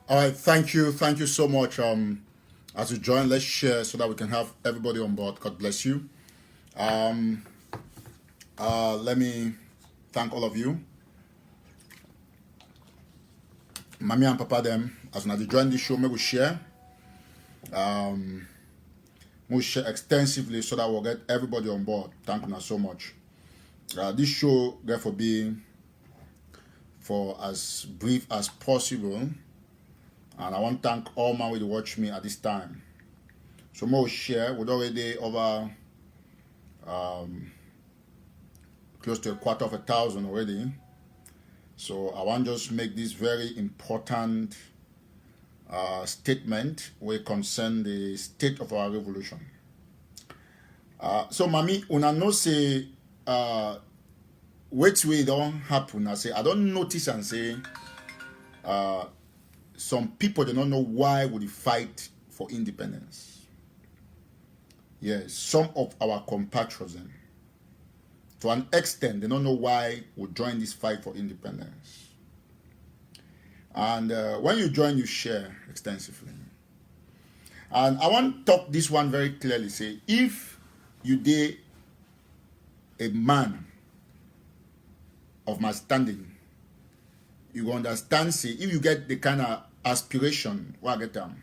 All right, thank you so much. As you join, let's share so that we can have everybody on board. God bless you. Let me thank all of you, Mommy and Papa them. As you join the show, we share. We share extensively so that we'll get everybody on board. Thank you so much. This show, therefore, be for as brief as possible. And I want to thank all my way to watch me at this time. So more share with already over close to 250,000 already. So I want to just make this very important statement where concern the state of our revolution. So Mami, una know say which way don't happen. I say I don't notice and say some people, they don't know why would they fight for independence. Yes, some of our compatriots, to an extent, they don't know why we join this fight for independence. And when you join, you share extensively. And I want to talk this one very clearly. Say, if you did a man of my standing, you understand, say, if you get the kind of aspiration, what I get them,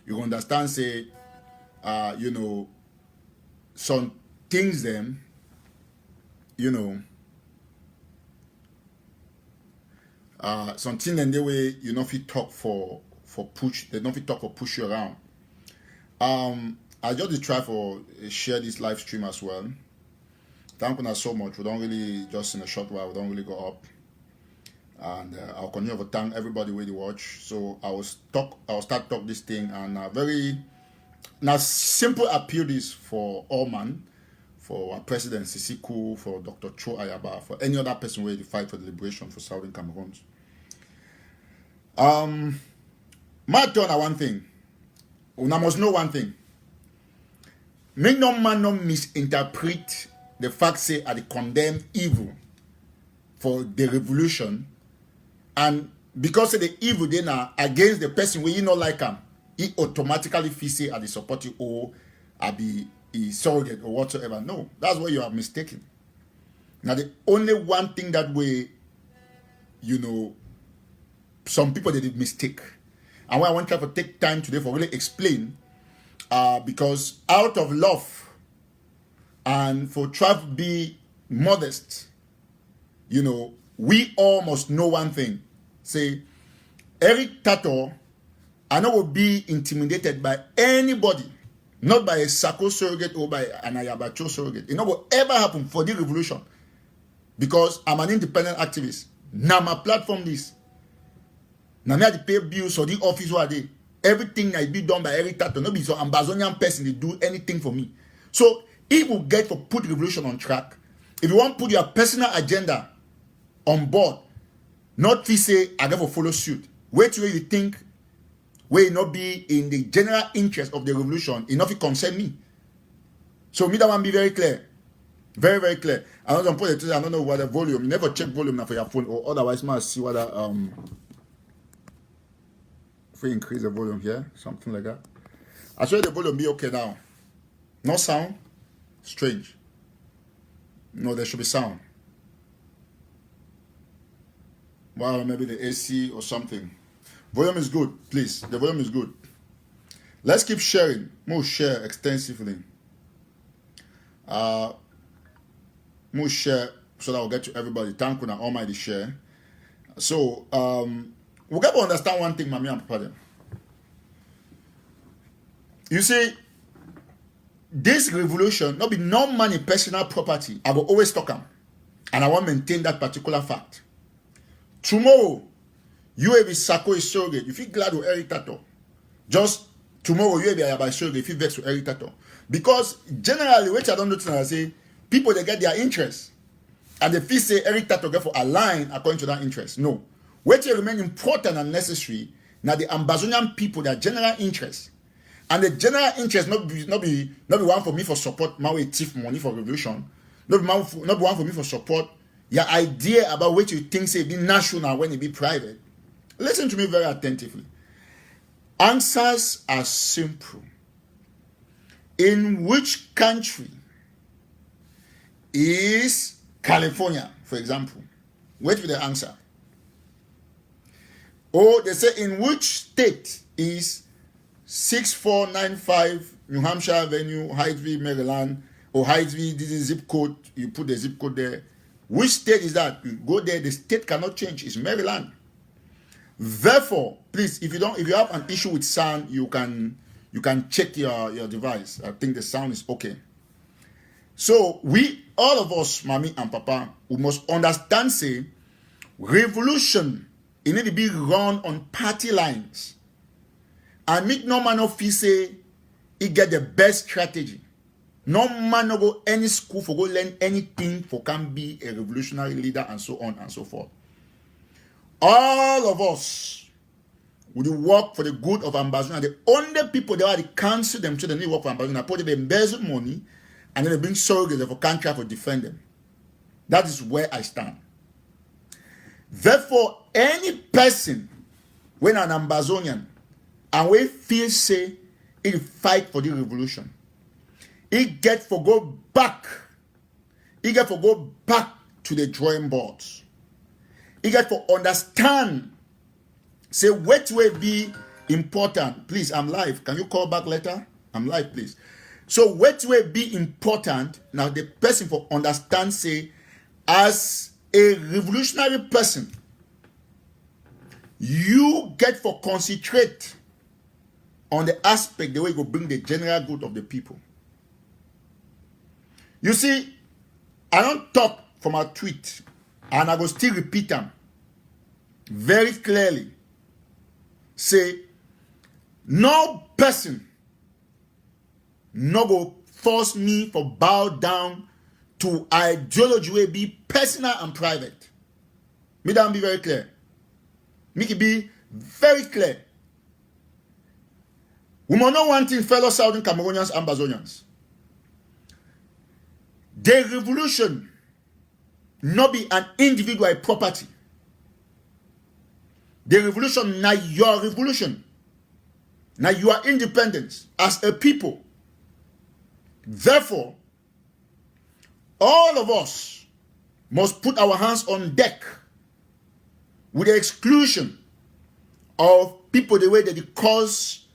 you understand, say, you know, some things them, you know, something in the way you know if you talk for push, they don't fit talk for push you around. I just try for share this live stream as well. Thank you so much. We don't really just in a short while, we don't really go up. And I'll continue to thank everybody where they watch. So I'll start talk this thing, and very now simple appeal is for all man, for our president Sisiku, for Dr. Cho Ayaba, for any other person where they fight for the liberation for Southern Cameroon. My turn on one thing. Una must know one thing. Make no man no misinterpret the fact say I condemn evil for the revolution. And because of the evil they now against the person where you not like him, he automatically feel say at the supporting or I be a surrogate or whatsoever. No, that's where you are mistaken. Now the only one thing that way, you know, some people they did mistake. And what I want to take time today for really explain, because out of love and for try to be modest, you know, we all must know one thing. Say, Eric Tato, I know will be intimidated by anybody, not by a Sako surrogate or by an Ayabacho surrogate. It not will ever happen for the revolution. Because I'm an independent activist. Now my platform this. Now me have to pay bills for the office where they. Everything I be done by Eric Tato. No be so Ambazonian person they do anything for me. So if we get to put revolution on track, if you want to put your personal agenda on board, not to say I never follow suit. Wait till you think will not be in the general interest of the revolution, enough it concern me. So me that one be very clear. Very, very clear. I don't know what the volume. You never check volume now for your phone, or otherwise, must see whether if we increase the volume here, something like that. I swear the volume be okay now. No sound. Strange. No, there should be sound. Well, maybe the AC or something. Volume is good, please. The volume is good. Let's keep sharing. More share extensively. More share so that we'll get to everybody. Thank you now, almighty share. So, we got to understand one thing, Mami and Papa. You see, this revolution, not be no money personal property. I will always talk them. And I want to maintain that particular fact. Tomorrow, you will be Sako is surrogate. You feel glad with Eric Tato. Just tomorrow, you will be by surrogate. If you vex with Eric Tato. Because generally, which I don't know, I say, people, they get their interest. And they feel say Eric Tato get for align according to that interest. No. Which remain important and necessary, now the Ambazonian people, their general interest. And the general interest not be one for me for support my way thief money for revolution. Not one for me for support your idea about what you think say be national when it be private. Listen to me very attentively. Answers are simple. In which country is California, for example? Wait for the answer. Or they say in which state is 6495 New Hampshire Avenue, Hyattsville, Maryland, or Hyattsville, this is zip code, you put the zip code there. Which state is that? You go there, the state cannot change, it's Maryland. Therefore, please, if you have an issue with sound, you can check your device. I think the sound is okay. So we, all of us, Mommy and Papa, we must understand, say, revolution, it need to be run on party lines. And make no man of feel say he get the best strategy. No man no go any school for go learn anything for can be a revolutionary leader and so on and so forth. All of us would work for the good of Ambazonia. The only people that are the council them to the need work for Ambazonia, put they embezzle money and then they bring surrogates for country for defend them. That is where I stand. Therefore, any person when an Ambazonian and we feel say he fight for the revolution, he get for go back. He get for go back to the drawing boards. He get for understand. Say what will be important. Please, I'm live. Can you call back later? I'm live, please. So what will be important? Now the person for understand say as a revolutionary person, you get for concentrate on the aspect, the way you go bring the general good of the people. You see, I don't talk from a tweet, and I go still repeat them very clearly. Say, no person no go force me for bow down to ideology will be personal and private. Me that be very clear. Make it be very clear. We must know one thing, fellow Southern Cameroonians and Ambazonians. The revolution not be an individual property. The revolution now your revolution. Now you are independent as a people. Therefore, all of us must put our hands on deck with the exclusion of people the way that they cause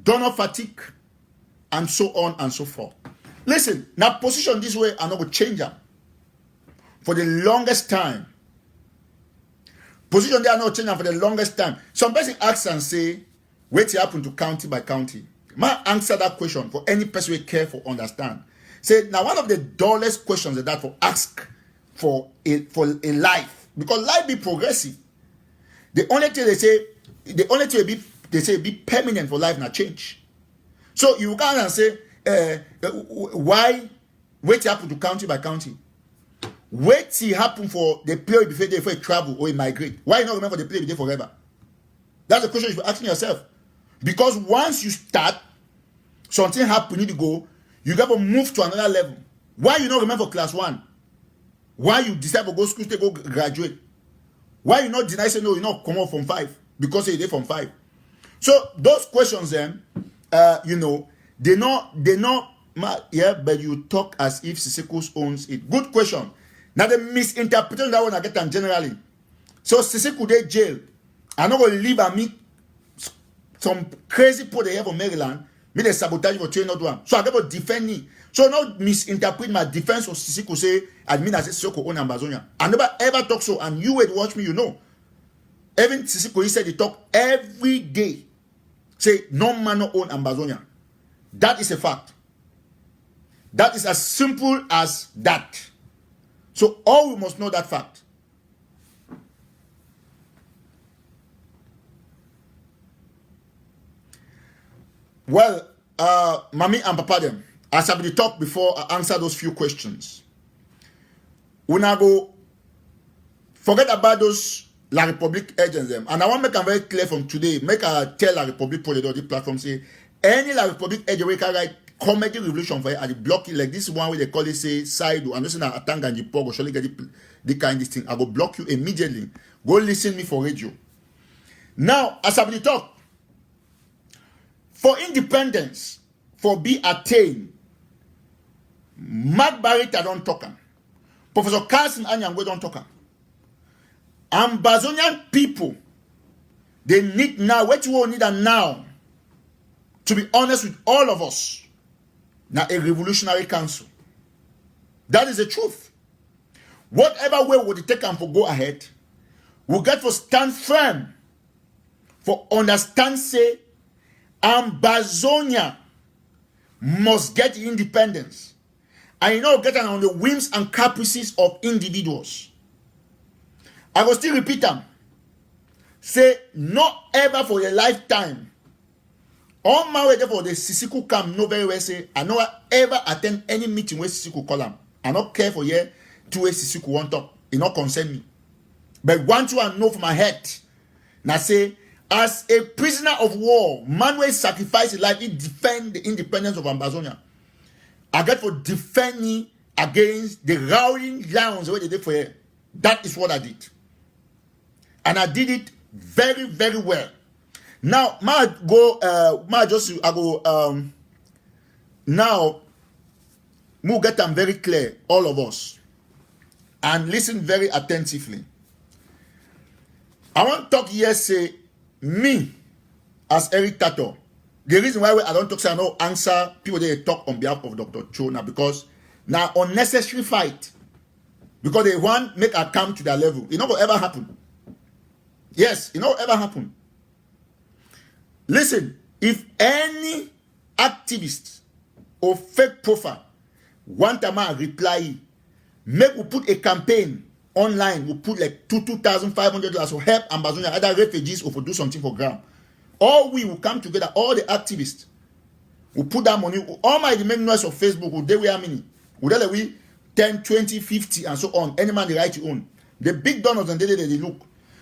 donor fatigue and so on and so forth. Listen, now position this way, I'm not going to change them. For the longest time, position they are not changing for the longest time. Some person asks and say, wait till happen to county by county. Ma answer that question for any person who care for understand. Say, now one of the dullest questions is that for ask for a life. Because life be progressive. The only thing they say be permanent for life, not change. So you can't and say, why wait till happen to county by county? Wait till happen for the period before you travel or you migrate. Why not remember the period before forever? That's the question you're asking yourself. Because once you start, something happen, you need to go, you got to move to another level. Why you not remember for class 1? Why you decide to go school to go graduate? Why you not deny say no, you not come out from 5? Because you did from 5. So those questions then, they not, yeah, but you talk as if Siseko owns it. Good question. Now the misinterpretation that one I get them generally. So Siseko they jail. I'm not going to leave and meet some crazy people they have from Maryland. Me they sabotage for 201. So I got to defend me. So not misinterpret my defense of Siseko say admin as Siseko own Ambazonia. I never ever talk so, and you would watch me, you know. Even Siseko, he said he talk every day. Say no man no own Ambazonia. That is a fact. That is as simple as that. So all we must know that fact. Well, Mommy and Papa them, as I talked before, I answer those few questions. We now go forget about those La Republique agents them. And I want to make them very clear from today. Make I tell La Republique for the platform say any La Republique agent we can write comedy revolution for you and block it like this one where they call it say side and just na atang and you go surely get the kind of thing. I go block you immediately. Go listen me for radio. Now, as I talk, for independence, for be attained, Mark Barretta don't talk. Professor Carson Anyangwe don't talk. Ambazonian people, they need now, what you will need now, to be honest with all of us, now a revolutionary council. That is the truth. Whatever way would it take them for go ahead, we'll get for stand firm, for understand say, Ambazonia must get independence. And you know, get on the whims and caprices of individuals. I will still repeat them. Say, not ever for a lifetime. On my way there for the Siseko camp, no very well say, I know I ever attend any meeting where Siseko call them. I not care for you two way Siseko want talk. It not concern me. But one two I know for my head. Now say, as a prisoner of war, man will sacrifice his life to defend the independence of Ambazonia. I get for defending against the rowing lions where they did for you. That is what I did. And I did it very, very well. Now, now, we'll get them very clear, all of us. And listen very attentively. I want to talk here, say, me, as Eric Tato, the reason why I don't talk, say I don't answer people they talk on behalf of Dr. Chona, because now unnecessary fight. Because they want make a come to their level. It not gonna ever happen. Yes, it not ever happen. Listen, if any activist or fake profile want a man reply, make we put a campaign online, we put like $2,500 to help Ambazonia, other refugees, or for do something for ground. All we will come together, all the activists will put that money. All my make noise of Facebook will they we how many? Will tell we 10, 20, 50, and so on. Any man the right to own. The big donors and they look.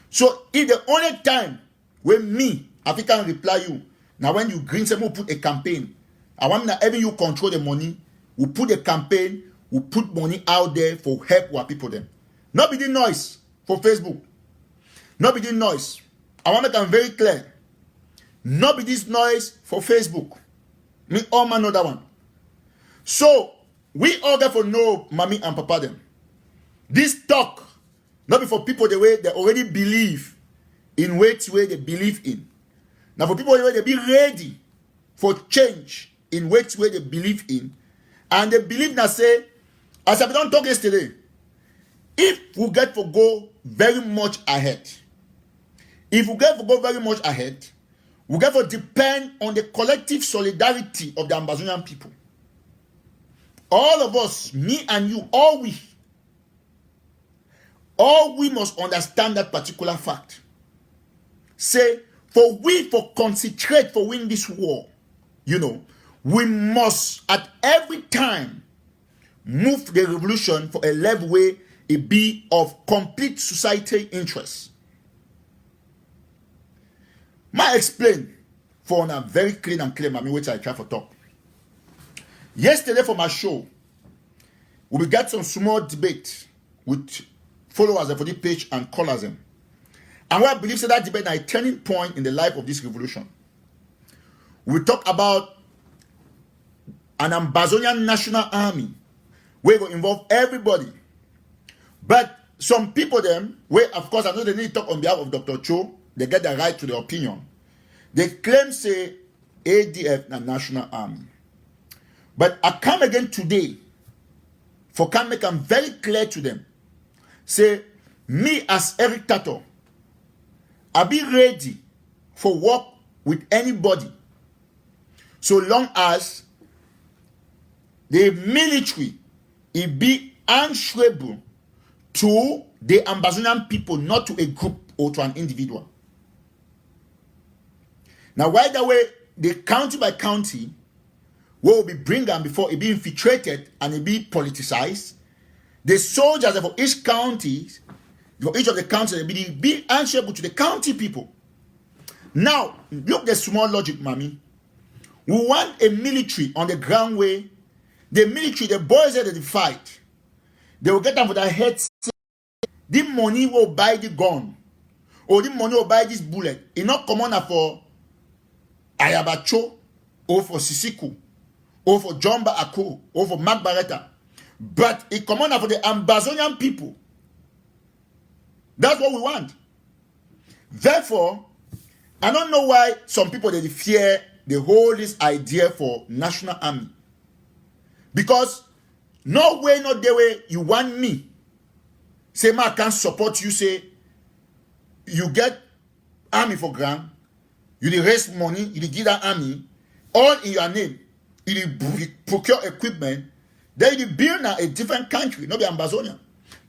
So if the only time when me, African reply you, now when you green some will put a campaign. I want that even you control the money, we put a campaign, we put money out there for help our people then. Not be the noise for Facebook. Not be the noise. I want to make them very clear. Not be this noise for Facebook. Me all man know that one. So we all get for know Mommy and Papa them. This talk not be for people the way they already believe in which way they believe in. Now for people the way they be ready for change in which way they believe in, and they believe that say, as I don't talk yesterday, if we get to go very much ahead, if we get to go very much ahead, we get to depend on the collective solidarity of the Ambazonian people. All of us, me and you, all we must understand that particular fact. Say, for concentrate for win this war, we must at every time move the revolution for a level where it be of complete society interest. I explain for a very clean and clear, which I try to talk. Yesterday for my show, we will get some small debate with followers for the page and callers them. And what I believe that debate is a turning point in the life of this revolution. We talk about an Ambazonian national army where it will involve everybody. But some people them, where of course I know they need to talk on behalf of Dr. Cho, they get the right to their opinion. They claim say ADF a national army. But I come again today for can make them very clear to them. Say, me as Eric Tato, I be ready for work with anybody so long as the military it be answerable to the Ambazonian people, not to a group or to an individual. Now, why that way, the county by county will be bring them before it be infiltrated and it be politicized. The soldiers for each county, for each of the counties, be answerable to the county people. Now, look the small logic, mommy. We want a military on the ground way. The military, the boys that they fight, they will get them for their heads. The money will buy the gun, or the money will buy this bullet. It's not common for Ayabacho, or for Sisiku, or for Jomba Ako, or for Mark Barretta. But it common for the Ambazonian people. That's what we want. Therefore, I don't know why some people they fear the whole this idea for national army. Because no way, not the way you want me. Say, I can't support you, say, you get army for grant, you raise money, you give that army, all in your name, you procure equipment, then you build a different country, not the Ambazonia.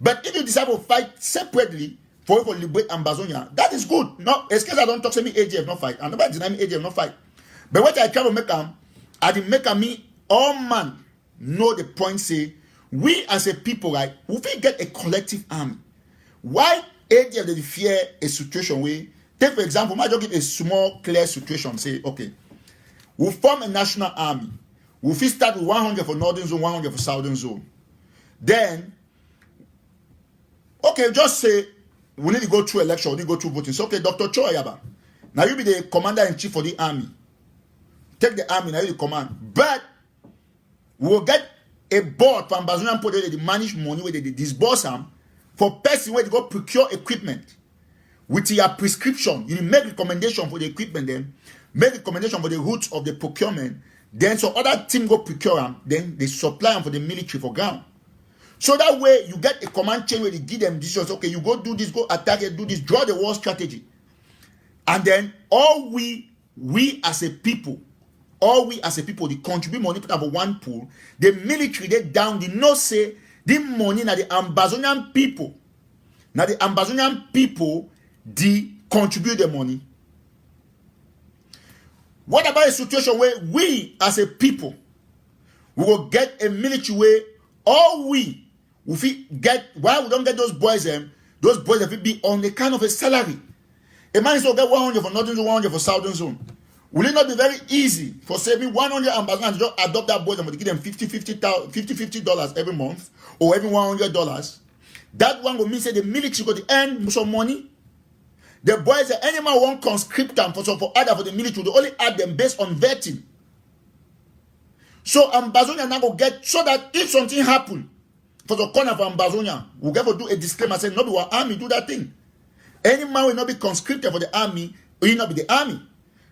But if you decide to fight separately for liberate Ambazonia, that is good. No, excuse I don't talk to me AGF not fight. And nobody deny me AGF not fight. But what I try to make them, I didn't make me all man know the point say, we as a people, right, we will get a collective army. Why ADF they fear a situation where, take for example, I just give a small clear situation, say, okay, we'll form a national army. We'll start with 100 for northern zone, 100 for southern zone. Then, okay, just say, we need to go through election, we need to go through voting. So, okay, Dr. Cho Ayaba, now you be the commander-in-chief for the army. Take the army, now you the command. But, we'll get a board from Ambazonian people where they manage money, where they disburse them, for person where they go procure equipment. With your prescription, you make recommendation for the equipment then, make recommendation for the routes of the procurement, then so other team go procure them, then they supply them for the military for ground. So that way you get a command chain where they give them decisions, okay, you go do this, go attack it, do this, draw the war strategy. And then all we as a people, they contribute money to have one pool. The military, they down, they no say, the money na the Ambazonian people. Now the Ambazonian people, they contribute the money. What about a situation where we as a people, we will get a military where all we get, why we don't get those boys that will be on the kind of a salary. A man is going to get 100 for northern zone, 100 for southern zone. Will it not be very easy for saving 100 Ambazonians to just adopt that boy and give them $50 every month or every $100? That one will mean say the military go to earn some money. The boys, any man won't conscript them for the military, they only add them based on vetting. So Ambazonia now go get, so that if something happen for the corner of Ambazonia, we'll get to do a disclaimer saying, no, be our army do that thing. Any man will not be conscripted for the army, or he not be the army.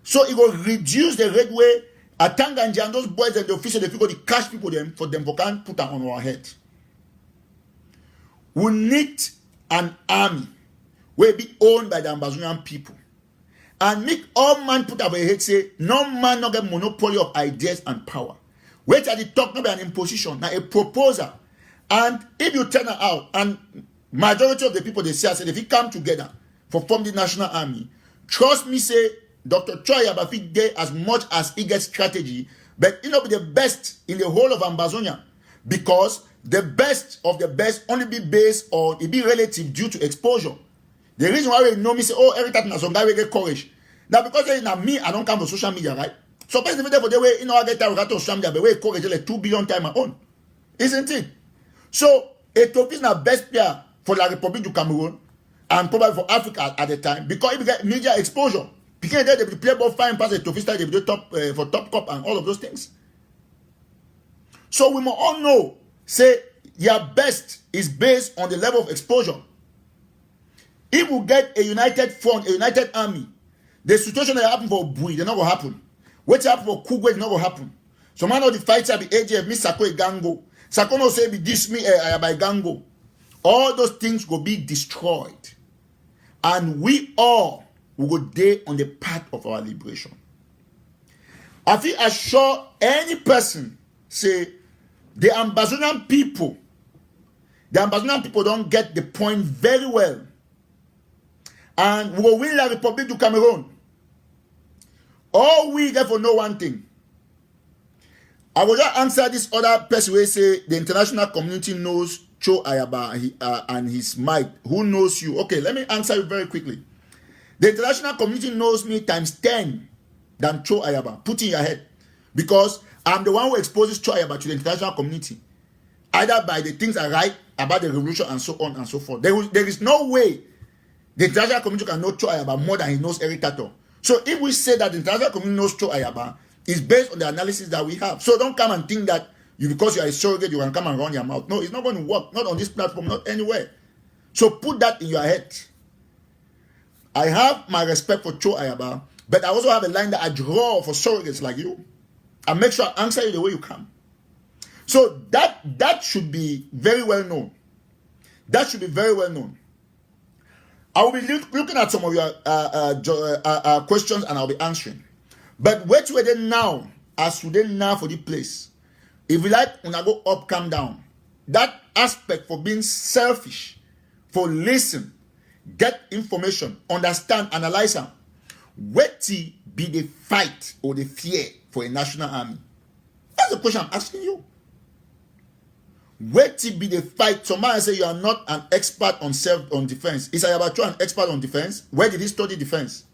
So it will reduce the red way. Atanganja and those boys and the officials, they go to cash people them for can put them on our head. We need an army will be owned by the Ambazonian people. And make all man put up a head say, no man not get monopoly of ideas and power. Wait at the talk, not be an imposition, now a proposal. And if you turn it out, and majority of the people they say, I said, if you come together for form the national army, trust me, say, Dr. Choi Abafi get as much as he gets strategy, but he not be the best in the whole of Ambazonia, because the best of the best only be based on, it be relative due to exposure. The reason why we know me say, oh, every time some guy will get courage. Now, because now me, I don't come from social media, right? So, basically, for the way, I get to social media, but we courage like 2 billion times my own. Isn't it? So, Ethiopia is the best player for la Republic du Cameroon and probably for Africa at the time because if you get media exposure, because they play ball fine pass Ethiopia, they do top for top cup and all of those things. So we must all know, say, your best is based on the level of exposure. If we get a united front, a united army, the situation that happened for Bui, they're not going to happen. What happened for Kugwe, it's not going to happen. So man of the fighter be AJF, me Sako Gango. Sako no say be this me by Gango. All those things will be destroyed. And we all will go there on the path of our liberation. I feel assure any person say the Ambazonian people don't get the point very well. And we will win la Republic du Cameroon. All we therefore know one thing. I will just answer this other person who say the international community knows Cho Ayaba and his might. Who knows you? Okay, let me answer you very quickly. The international community knows me times 10 than Cho Ayaba. Put in your head. Because I'm the one who exposes Cho Ayaba to the international community. Either by the things I write about the revolution and so on and so forth. There is no way the international community can know Cho Ayaba more than he knows Eric Tato. So if we say that the international community knows Cho Ayaba, it's based on the analysis that we have. So don't come and think that because you are a surrogate, you can come and run your mouth. No, it's not going to work. Not on this platform, not anywhere. So put that in your head. I have my respect for Cho Ayaba, but I also have a line that I draw for surrogates like you. I make sure I answer you the way you can. So that should be very well known. That should be very well known. I will be looking at some of your questions and I'll be answering. But wait were they now, as we then now for the place. If you like, when I go up, come down. That aspect for being selfish, for listen, get information, understand, analyze them. What be the fight or the fear for a national army? That's the question I'm asking you. What be the fight? Somebody say you are not an expert on defense. Is Ayaba Cho an expert on defense? Where did he study defense?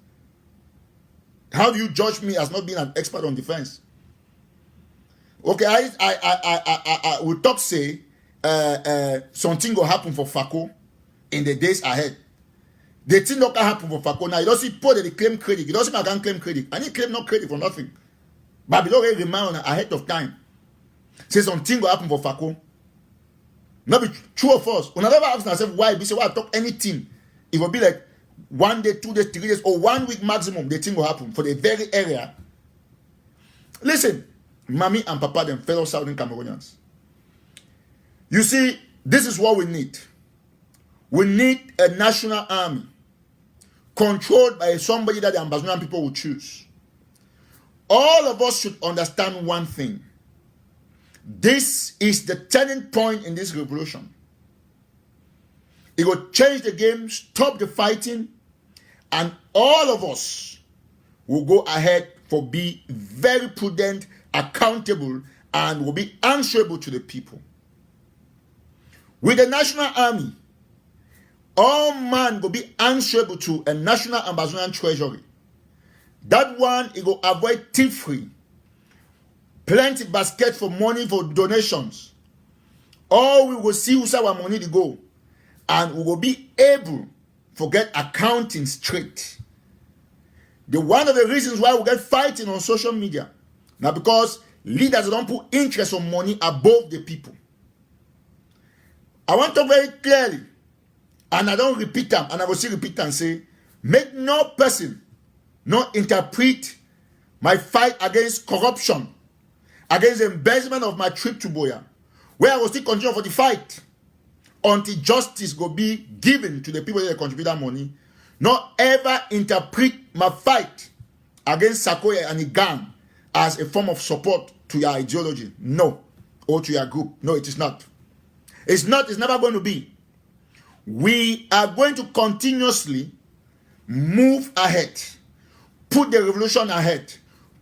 How do you judge me as not being an expert on defense? Okay, I will talk say something will happen for Fako in the days ahead. The thing not can happen for Fako now. You don't see Paul they claim credit. You don't see I can claim credit. And he claim no credit for nothing. But we don't remind ahead of time. Say something will happen for Fako. Not be true of us. We never ask ourselves why. We say why I talk anything. It will be like 1 day, 2 days, 3 days, or 1 week maximum. The thing will happen for the very area. Listen, Mommy and Papa, them fellow Southern Cameroonians. You see, this is what we need. We need a national army controlled by somebody that the Ambazonian people will choose. All of us should understand one thing. This is the turning point in this revolution. It will change the game, stop the fighting, and all of us will go ahead for be very prudent, accountable, and will be answerable to the people. With the national army, all man will be answerable to a national Ambazonian treasury. That one, it will avoid thief-free. Plenty basket for money for donations. All we will see who's our money to go. And we will be able to get accounting straight. One of the reasons why we get fighting on social media. Now because leaders don't put interest on money above the people. I want to very clearly, and I don't repeat them, and I will still repeat and say, make no person not interpret my fight against corruption, against the embezzlement of my trip to Buea, where I will still continue for the fight until justice will be given to the people that contribute that money. Not ever interpret my fight against Sakoya and the gang as a form of support to your ideology. No. Or to your group. No, it is not. It's not. It's never going to be. We are going to continuously move ahead. Put the revolution ahead.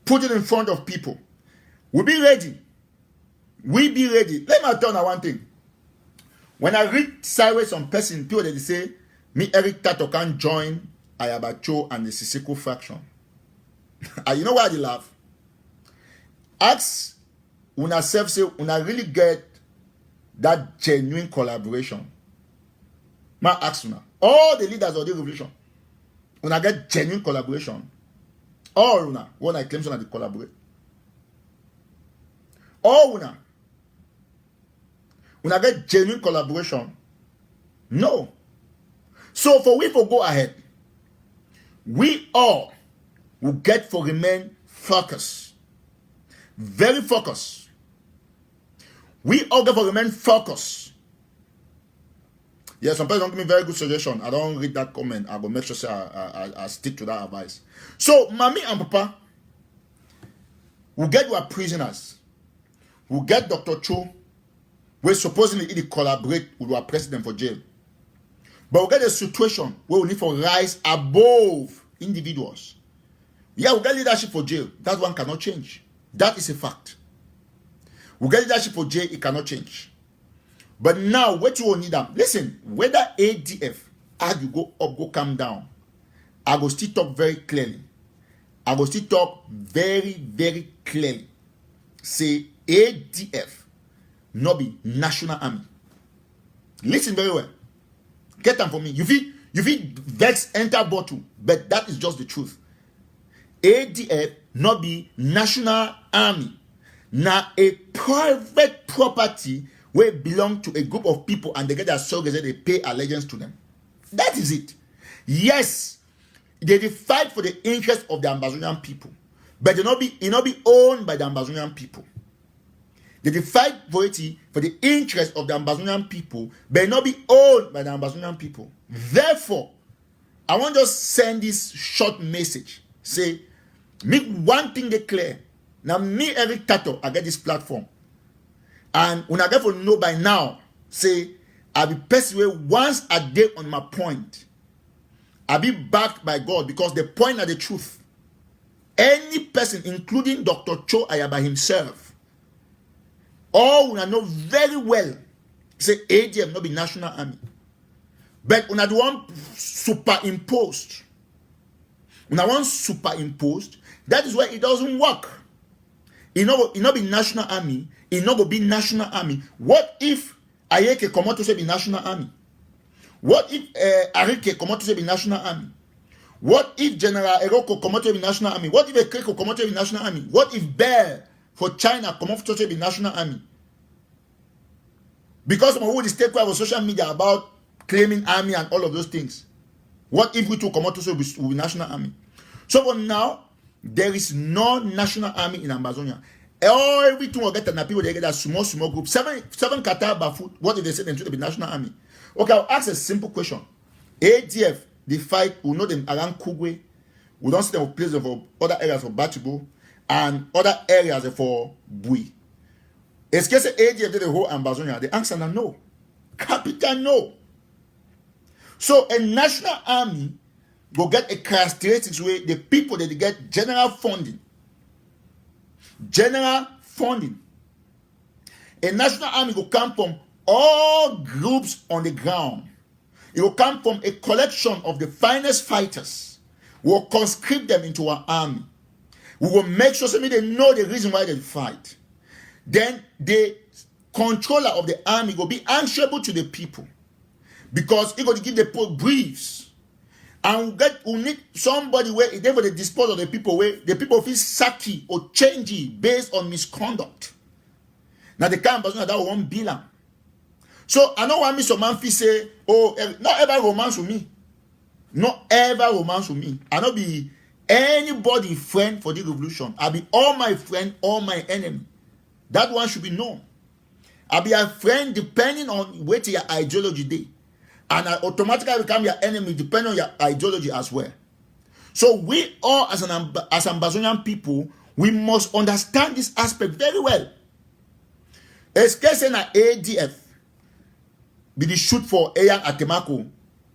Put it in front of people. We'll be ready. We be ready. Let me tell you one thing. When I read sideways on person, people they say, me Eric Tato can join Ayaba Cho and the Siseko faction. And you know why they laugh? Ask una self say una really get that genuine collaboration. Ma ask una, all the leaders of the revolution, una get genuine collaboration. All una, when I claim una they collaborate. All una get genuine collaboration. No. So for we to go ahead, we all will get for remain focused. Very focused. We all get for remain focused. Yeah, some people don't give me very good suggestion. I don't read that comment. I will make sure say I stick to that advice. So, mommy and papa will get your prisoners. We'll get Dr. Cho, where supposedly he collaborate with our president for jail. But we'll get a situation where we need to rise above individuals. Yeah, we'll get leadership for jail. That one cannot change. That is a fact. We'll get leadership for jail, it cannot change. But now, what you will need them? Listen, whether ADF, as you go up, go come down, I will still talk very clearly. I will still talk very, very clearly. Say ADF, not be National Army. Listen very well. Get them for me. You feel vex enter bottle, but that is just the truth. ADF not be National Army. Now a private property where belong to a group of people and they get their soldiers and they pay allegiance to them. That is it. Yes, they fight for the interest of the Amazonian people, but it not be owned by the Amazonian people. They fight for the interest of the Amazonian people, but it not be owned by the Amazonian people. Therefore, I want to just send this short message. Say, make one thing get clear. Now, me, Eric Tato, I get this platform. And when I get to know by now, say, I'll be persuaded once a day on my point. I'll be backed by God because the point of the truth. Any person, including Dr. Cho Ayaba himself, all will know very well, say ADF not be National Army. But when I want superimposed, that is why it doesn't work. It not be National Army. It not go be National Army. What if Ayeke come out to say be National Army? What if Arike come out to say be National Army? What if General Eroko come out to be National Army? What if Ekeko come out to be National Army? What if Bear for China come out to say be National Army? Because of who the state on social media about claiming army and all of those things. What if we two come out to say we National Army? So for now, there is no National Army in Amazonia. Everything will get and people they get a small group. Seven Qatar Bafoot. What if they say them to be National Army? Okay, I'll ask a simple question. ADF, they fight, we know them around Kugwe. We don't see them place them for other areas for Batibo and other areas for Bui. Est-ce que c'est ADF de the whole Amazonia? The answer is no. Capital no. So a national army will get a characteristics where the people that they get general funding. General funding. A national army will come from all groups on the ground. It will come from a collection of the finest fighters. We will conscript them into our army. We will make sure they know the reason why they fight. Then the controller of the army will be answerable to the people. Because he's going to give the people briefs. And we need somebody where they for the dispose of the people where the people feel sucky or changey based on misconduct. Now the kind of person that won't be like. So I don't want me some man feel say, oh, not ever romance with me. Not ever romance with me. I don't be anybody friend for the revolution. I'll be all my friend, all my enemy. That one should be known. I'll be a friend depending on where your ideology day. And I automatically become your enemy depending on your ideology as well. So we all as Ambazonian people, we must understand this aspect very well. Especially na ADF be the shoot for Eyan Atemako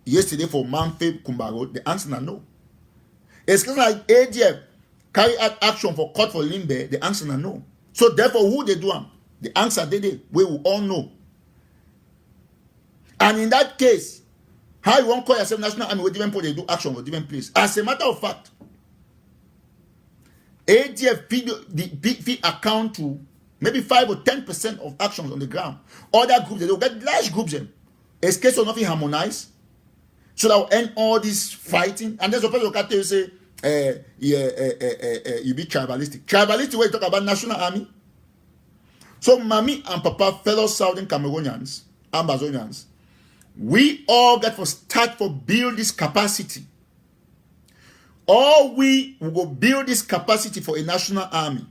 yesterday for Manfe Kumbaro, the answer is no. Especially like ADF carry out action for court for Limbe, the answer is no. So therefore, who they do them? The answer they we will all know. And in that case, how you won't call yourself national army with different people they do action for different place? As a matter of fact, ADF fee account to maybe 5 or 10% of actions on the ground. Other groups, they will get large groups them. Escape so nothing harmonized. So that will end all this fighting. And then some people can tell you say, you be tribalistic. Tribalistic when you talk about national army. So Mommy and Papa, fellow Southern Cameroonians, Ambazonians, we all got to start for build this capacity. Or we will go build this capacity for a national army.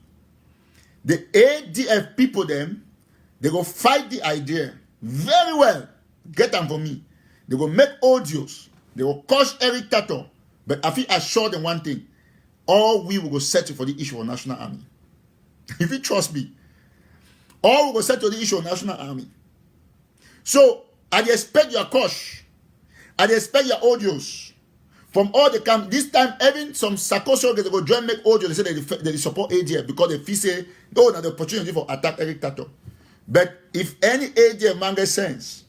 The ADF people them, they go fight the idea very well. Get them for me. They will make audios. They will crush Eric Tato. But I feel assure them one thing. All we will go settle for the issue of national army. If you trust me. All we will settle the issue of national army. So, I expect your crush. I expect your audios. From all the camp. This time, even some Sarkozy they go join make audio. They say they support ADF because they feel say, oh, now the opportunity for attack Eric Tato. But if any ADF man get sense,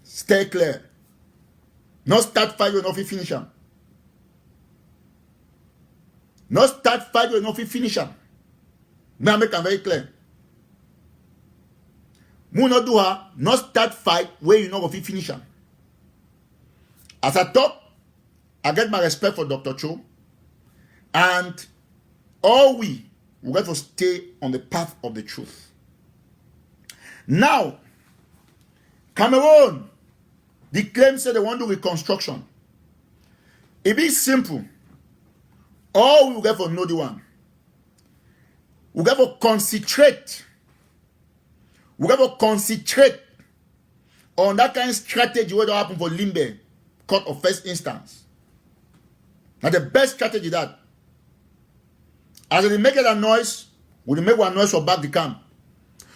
stay clear. Not start fight when you finish them. Not start fight when you finish them. May I make them very clear. Mu not do her, not start fight where you know go finish them. As I talk, I get my respect for Dr. Cho. And all we got to stay on the path of the truth. Now, Cameroon, the claim said they want to do reconstruction. It be simple. All we get for know the one. We got to concentrate. We got to concentrate on that kind of strategy where that happen for Limbe, court of first instance. Now the best strategy that. As they make a noise, we make one noise for back the camp.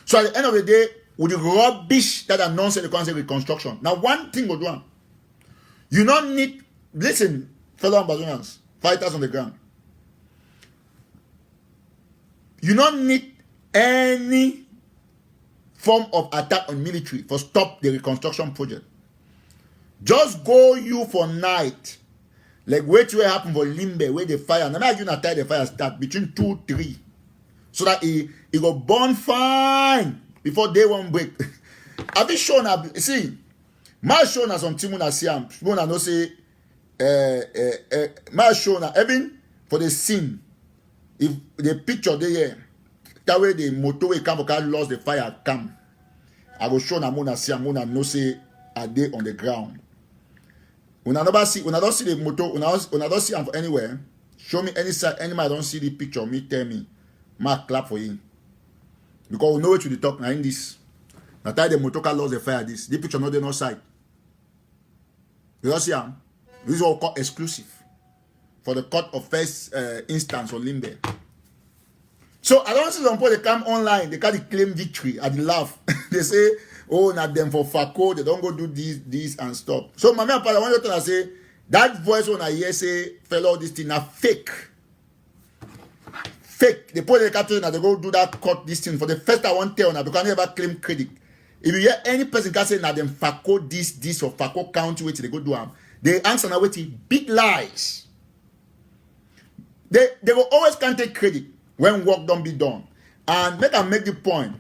So at the end of the day, with the rubbish that announce the concept reconstruction. Now one thing will do. You don't need, listen, fellow Ambazonians, fighters on the ground. You don't need any form of attack on military for stop the reconstruction project. Just go you for night. Like wait till it happen for Limbe, where the fire. Now imagine a time the fire start between 2, 3. So that it go burn fine before day one break. Have you shown up? See, my shown us on Timuna Siam. Timuna no say my shown even for the scene. If the picture they here, that way the motorway come because lost the fire come. I will show na Mona Siam. Mona no say are they on the ground. When I never see, when I don't see the motor, when I don't see them anywhere, show me any side, anybody I don't see the picture, me tell me, mark clap for him. Because we know what you talk now in this. Now time the motor car lost the fire this. The picture not there no side. You don't see them? This is all court exclusive. For the court of first instance on Limbe. So I don't see some people they come online, they can't claim victory and they laugh. They say, oh, not them for FACO, they don't go do this and stuff. So my man, I want you to say, that voice when I hear say, fellow, this thing are fake. Fake. They put the captain and they go do that court this thing. For the first I want to tell now, because I never claim credit. If you hear any person can say, now them FACO this or FACO county, wait till they go do them. They answer now waiting big lies. They will always can't take credit when work don't be done. And make the point.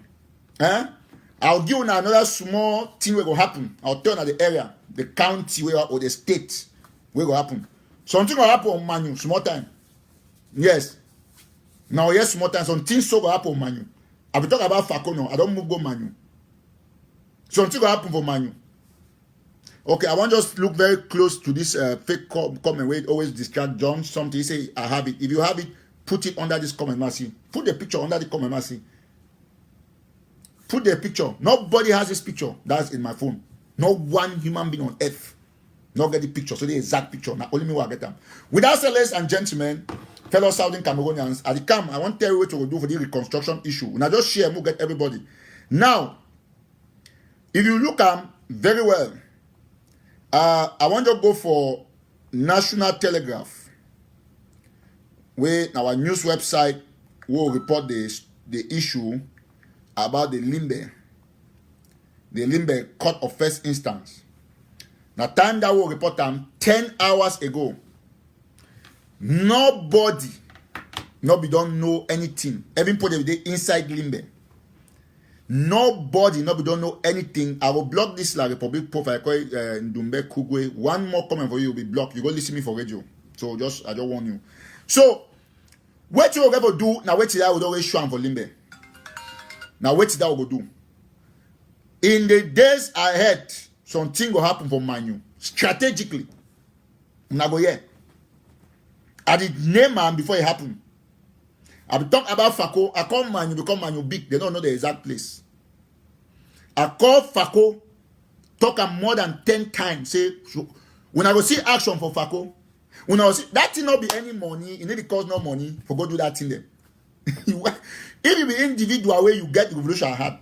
I'll give you another small thing where will happen. I'll tell you the area, the county where or the state where will happen. Something will happen on Manu, small time. Yes. Now yes, small time. Something so will happen on Manu. I will talk about FACO now. I don't move go Manu. Something will happen for Manu. Okay, I want to just look very close to this fake comment where it always distract John. Something, he say, I have it. If you have it, put it under this comment, Mercy. Put the picture under the comment, Mercy. Put the picture. Nobody has this picture. That's in my phone. No one human being on earth not get the picture. So the exact picture. Now only me will get them. Without say, ladies and gentlemen, fellow Southern Cameroonians, at the camp, I want to tell you what to do for the reconstruction issue. Now just share, we'll get everybody. Now, if you look very well, I want to go for National Telegraph, where our news website will report the issue about the Limbe court of first instance. Now, time that will report them 10 hours ago. Nobody Nobody don't know anything. Everybody they inside Limbe. Nobody don't know anything. I will block this La Republic profile. Call it Ndumbe Kugwe. One more comment for you will be blocked. You go listen me for radio. So I just warn you. So what you will ever do now? What I would always show for Limbe. Now what that will do? In the days ahead, something will happen for Manu strategically. Now go here. I did name man before it happened. I be talk about Fako. I call Manu become Manu big. They don't know the exact place. I call Fako. Talk am more than 10 times. Say when I go see action for Fako. When I go see that thing not be any money. It need to cost no money for go do that thing there. If you be individual where you get the revolution hard.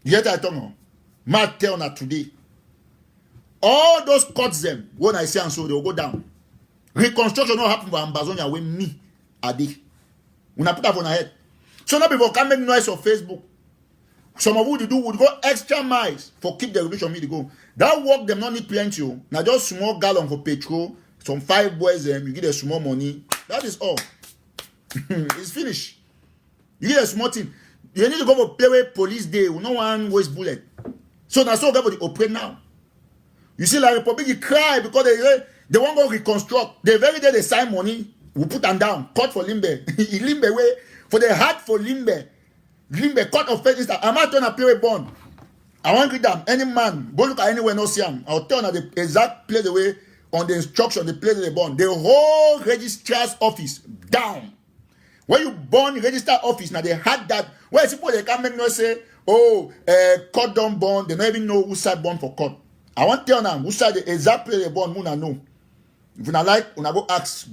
Yet I don't know. Matt tell na today. All those cuts them when I say and so they will go down. Reconstruction not happen for Ambazonia with me. Adi. When I put that on head. So now people can make noise on Facebook. Some of you would go extra miles for keep the revolution me to go. That work them not need plenty. Now just small gallon for petrol, some 5 boys you get a small money. That is all. It's finished. You get a small thing. You need to go for play police day. No one waste bullet. So now so everybody operate now. You see, La Republic you cry because they want to go reconstruct. The very day they sign money, we put them down. Cut for Limbe. Limbe way for the heart for Limbe. Limbe cut of face. I'm not trying to play a bond. I want to read them. Any man go look at anywhere no see him. I'll tell you the exact place the way on the instruction the place the bond. The whole registrar's office down. When you born register office now they had that. Where people they can make no say court don't bond. They don't even know who side bond for court. I want to tell them who side the exact place they bond. Muna know. If you not like, when I go ask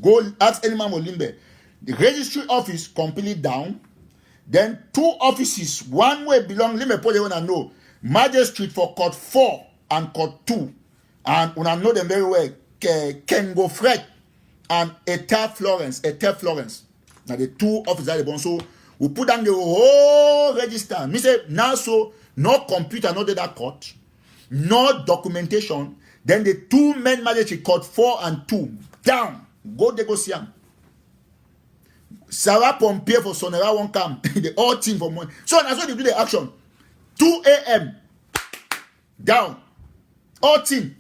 any man with Limbe. The registry office completely down. Then 2 offices, one way belong Limbe Pole when I know. Magistrate for court 4 and court 2. And when I know them very well, Kengo Fred and Eta Florence. Now the 2 officers are the bond. So we put down the whole register. Me say now so no computer, no data court, no documentation. Then the 2 men magistrate court 4 and 2 down. Go they go see them. Sarah Pompier for Sonera won't come. The whole team for money. So that's what they do the action. 2 a.m. down. All team.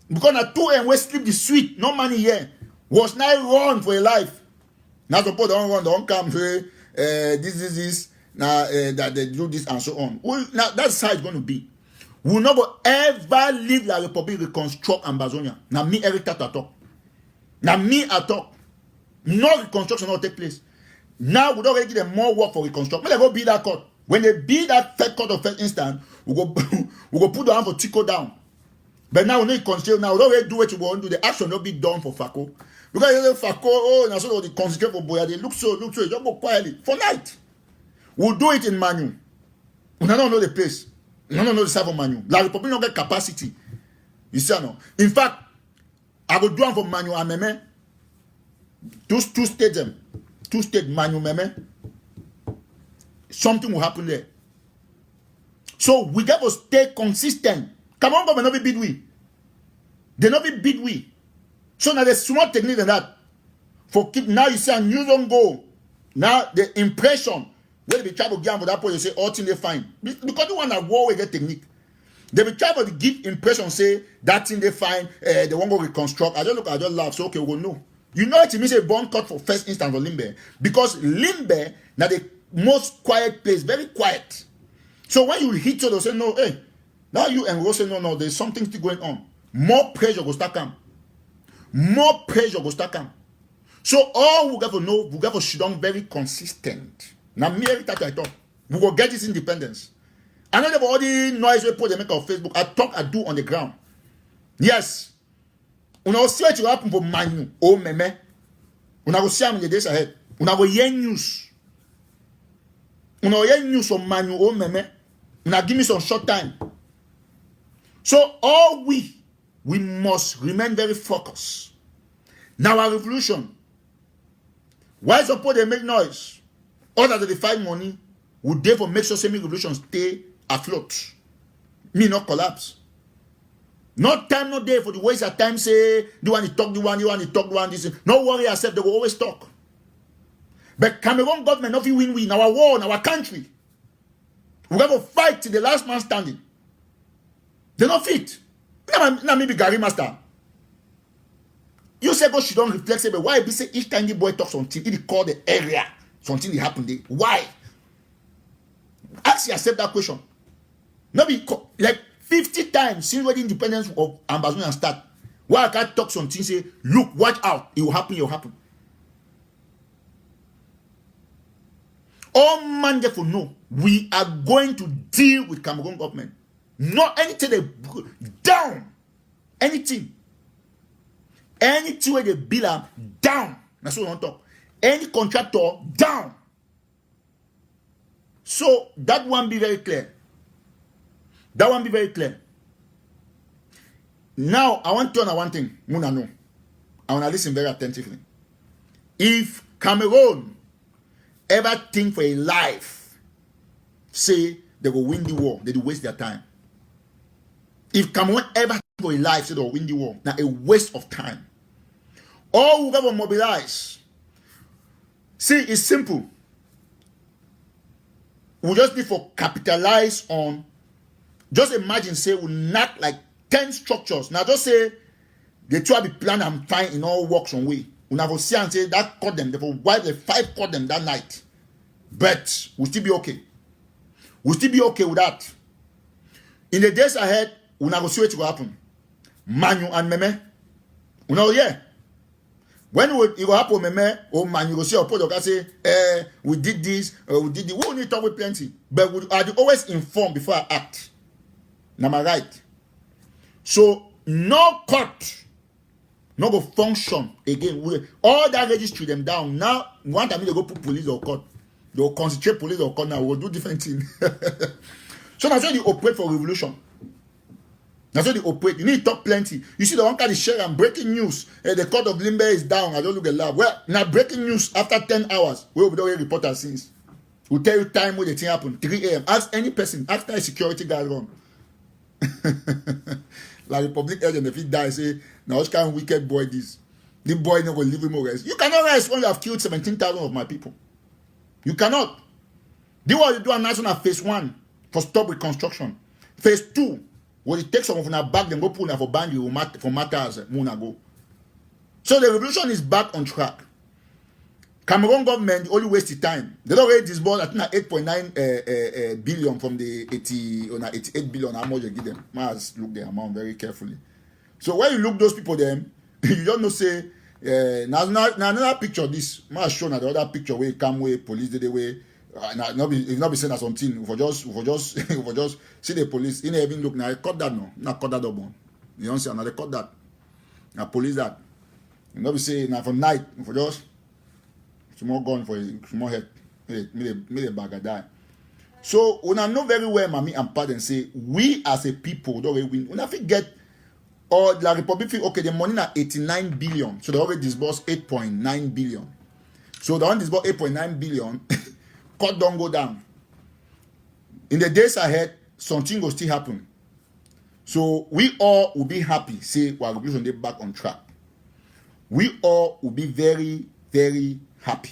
Because at 2 a.m. we sleep the suite. No money here. Was not run for a life. Now suppose they don't run, they don't come say this. Now that they do this and so on. Well, now that's how it's going to be. We will not go ever leave La Republic reconstruct Ambazonia. Now me Eric Tata talk. Now me I talk. No reconstruction will take place. Now we don't really give them more work for reconstruction. When they go build that court. When they build that third court of first instance, we go put the hand for Tico down. But now we need to consider now we don't really do what you want to do. The action will be done for Fako. Because you say Fako, now so they concentrate for Boya. They look so, just go quietly. For night. We'll do it in Manu. We don't know the place. We don't know the side of Manu. La Republic don't get capacity. You see no? In fact, I go do it for Manu and Meme. Two states Manu Meme. Something will happen there. So we got to stay consistent. Come on, government, not be bid we. They not be bid we. So now there's small technique than that. For keep now you see a news on go. Now the impression where they be trying to get for that point, you say all things they fine. Because the one that war will get technique. They be trying to give impression, say that thing they fine, they won't go reconstruct. I just laugh. So okay, we will know. You know what it means a bond cut for first instance for Limbe. Because Limbe, now the most quiet place, very quiet. So when you hit they'll say, no, hey, now you and Rose say, no, there's something still going on. More pressure will start come. More pressure will start come. So all we got to know, we got to sit down very consistent. Now me every time I talk, we will get this independence. I know about all the noise we put they make on Facebook. I talk, I do on the ground. Yes. When I see what will happen for Manu, Meme. When I will see them in the days ahead. When I will hear news. When I will hear news from Manu, Meme. When I give me some short time. So all we must remain very focused. Now our revolution. Why suppose they make noise? Other than they find money, would therefore make sure semi-revolution stay afloat. Me not collapse. No time, no day for the waste of time say, the one you talk, the one, this. No worry yourself, they will always talk. But Cameroon government not win our war in our country. We have to fight till the last man standing. They not fit. Now maybe Gary Master. You say go she don't reflect, but why be say each time the boy talks something, he call the area something that happened there? Why? Ask yourself that question. Not be like 50 times since the independence of Ambazonia start. Why I can't talk something say, look, watch out, it will happen, it will happen. All man therefore know we are going to deal with Cameroon government. Not anything they down. Anything. Anything where they bill them down. That's what we want to talk. Any contractor down. So that one be very clear. That one be very clear. Now I want to turn on one thing. Muna know. I want to listen very attentively. If Cameroon ever think for a life, say they will win the war, they will waste their time. If Cameroon ever think for a life, say they will win the war, now a waste of time. All who ever mobilize. See, it's simple. We just need to capitalize on. Just imagine, say, we knock like 10 structures. Now, just say, they try to be planned and fine in all works on way. We never see and say, that caught them. They will wipe the 5 caught them that night. But we'll still be okay. We'll still be okay with that. In the days ahead, we'll never see what will happen. Manu and Meme. We know, yeah. When it will happen, Meme, oh man, you will see a product and say, we did this, we did this. We only talk with plenty. But we are always informed before I act. Now, am I right? So, no cut, no go function again. All that registry them down. Now, one time they go put police or court. They will concentrate police or court now. We will do different things. So, that's why they operate for revolution. That's why they operate. You need to talk plenty. You see the one kind of share and breaking news. The court of Limbe is down. I don't look at lab. Well, now breaking news after 10 hours. We will already report our scenes. We'll tell you time when the thing happened. 3 a.m. Ask any person. After a security guard run. Like the public agent, if he die, say, now which kind of wicked boy this? The boy never will leave him rest. You cannot rest when you have killed 17,000 of my people. You cannot. Do what you do on national phase 1 for stop reconstruction. Phase 2, when it takes some of our back, then go pull them for band you for matters, Muna go. So the revolution is back on track. Cameroon government only wasted time. They don't already disbursed, I think, 8.9 billion from the 88 billion. How much you give them? Must look the amount very carefully. So when you look those people, them, you don't know say. Now another picture. This must show now the other picture where come where police did the way. Not be saying as something. For just see the police. In even look now. I cut that no. Not cut that up one. You don't see now they cut that. Now police that. You not be saying now for night. For just. Small gun for small head, made a bag die. So when I know very well, mommy and pardon say we as a people don't really win. When I forget, or the Republic feel okay, the money na 89 billion, so they already disbursed 8.9 billion. So the one disbursed 8.9 billion, cut don't go down. In the days ahead, something will still happen. So we all will be happy. Say our revolution they back on track. We all will be very, very happy.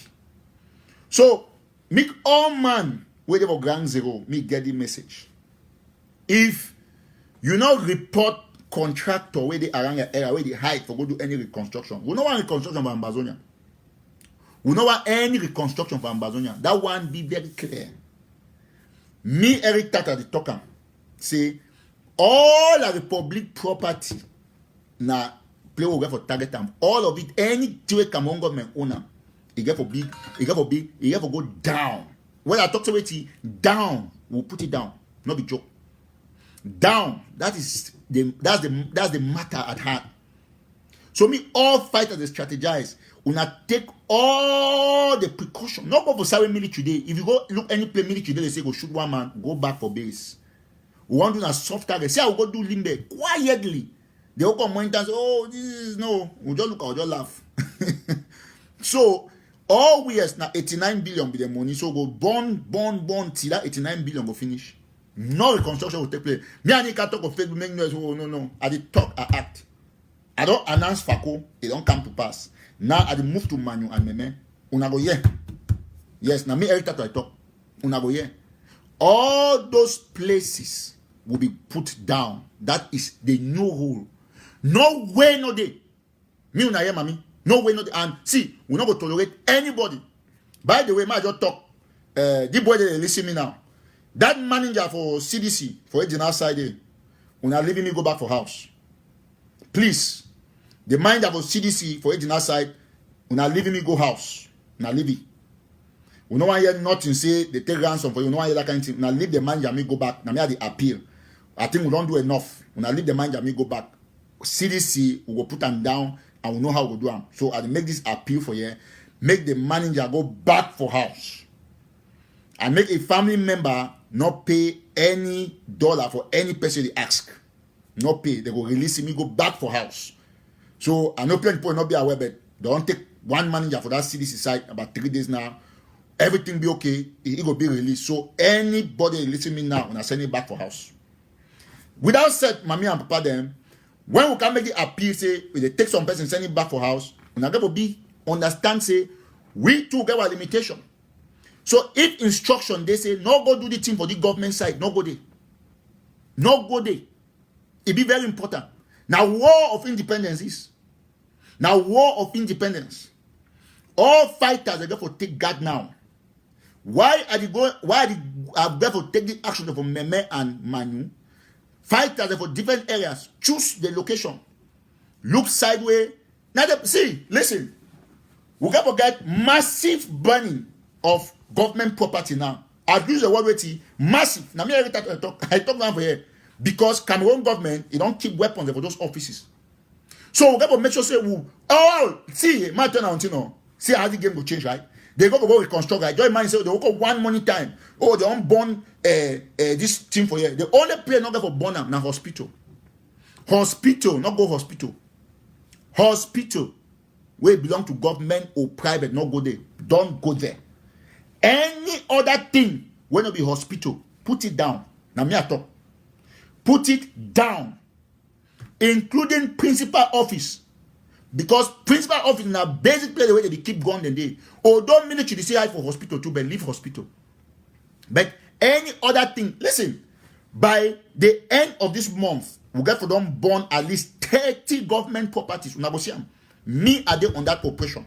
So, make all man wait for ground zero, me get the message. If you not report contractor where they around your area, where they hide for go do any reconstruction. We don't want reconstruction for Ambazonia. We don't want any reconstruction for Ambazonia. That one be very clear. Me, Eric Tata, the talker, say all the Republic property na play over for target time. All of it, any way Cameroon government owner. It get for big, it get for big, it get for go down. When I talk to it, down, we'll put it down. Not be joke. Down. That's the matter at hand. So me all fighters they strategize. We not take all the precautions. Not go for Sawe military today. If you go look any play military today, they say go shoot one man, go back for base. We want to do a soft target. Say I will go do Limbe quietly. They will come monitor and say, oh, this is no. We'll just look, I'll just laugh. So all we has now 89 billion be the money. So go burn till that 89 billion go finish. No reconstruction will take place. Me and you can talk of Facebook, make noise. Oh, no. I did talk, I act. I don't announce FACO, it don't come to pass. Now I did move to Manu and Meme. Una go, yeah. Yes, now me Eric Tato I talk. Una go here. All those places will be put down. That is the new rule. No way, no day. Me una here, mommy. No way, no day. And see, we not go tolerate anybody. By the way, I just talk. The boy they listen me now. That manager for CDC for agent outside there, una leaving me go back for house. Please, the manager for CDC for agent outside, una leaving me go house. Una leave it. We no want hear nothing say they take ransom for you. No want hear that kind of thing. Now leave the manager me go back. Now me have the appeal. I think we don't do enough. Now leave the manager me go back. CDC we will put them down and we know how we do them. So I make this appeal for you. Make the manager go back for house. And make a family member not pay any dollar for any person they ask. Not pay. They go release me go back for house. So I know plenty people not be aware, but they don't take one manager for that CDC site about 3 days now. Everything be okay, it will be released. So anybody listening me now, when I send it back for house. Without said, mommy and papa them, when we can make the appeal, say, if they take some person, send it back for house, and I got to be understand, say, we too get our limitation. So if instruction, they say, no go do the thing for the government side, no go there. No go there. It be very important. Now, war of independence is. Now, war of independence. All fighters are going to take guard now. Why are they going? Why are they for take the action for Meme and Manu? Fighters for different areas. Choose the location. Look sideways. Now, see, listen. We got to get massive burning of government property now. I use the word massive. Now, I talk now for here because Cameroon government, it don't keep weapons for those offices. So we got to make sure say, see, my turn on, you know. See how the game will change, right? They go reconstruct, right? Join mind say they will go one money time. Oh, they don't burn this team for you. The only place not go for burn now hospital. Hospital, not go hospital. Hospital, where it belong to government or private, not go there. Don't go there. Any other thing, when it be hospital, put it down. Now me I talk. Put it down. Including principal office. Because principal office is a basic place the way they keep going the day. Although military they say I for hospital too, but leave hospital. But any other thing, listen, by the end of this month, we get for them burn at least 30 government properties. Me are they on that operation.